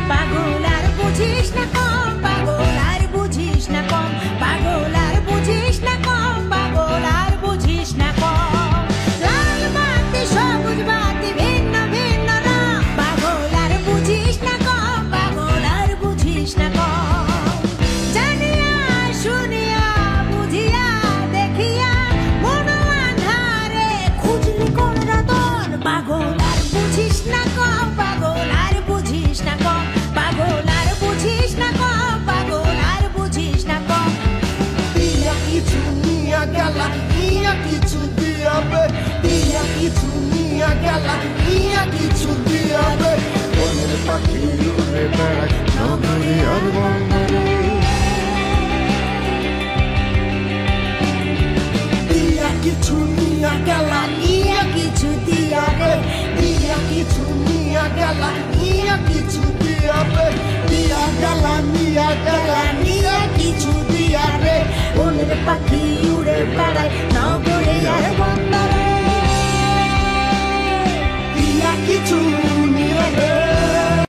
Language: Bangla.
পাগল আর বুঝিস না কম, পাগল আর বুঝিস না কম, পাগল আর বুঝিস না কম, পাগল আর বুঝিস না কম। লাল বাতি সবুজ বাতি ভিন্ন ভিন্ন রং, পাগল আর বুঝিস না কম, পাগল আর বুঝিস না কম। জানিয়া শুনিয়া বুঝিয়া দেখিয়া মন আঁধারে খুঁজলি কোন রতন, পাগল আর বুঝিস না কম, পাগল আর বুঝিস না কম, পাগল আর বুঝিস না কম, পাগল আর বুঝিস না কম। দিয়া কিছু নিয়া গেলা, নিয়া কিছু দিয়াবে, দিয়া কিছু নিয়া গেলা, নিয়া কিছু দিয়াবে। বনের পাখি উড়ে বেড়ায় নগরী আর বন্দরে। দিয়া কিছু নিয়া গেলা, নিয়া কিছু দিয়াবে, দিয়া কিছু নিয়া গেলা, নিয়া কিছু দিয়াবে। দিয়া গেলা, নিয়া গেলা, নিয়া কিছু দিয়াবে। বনের পাখি উড়ে বেড়ায় নগরে আর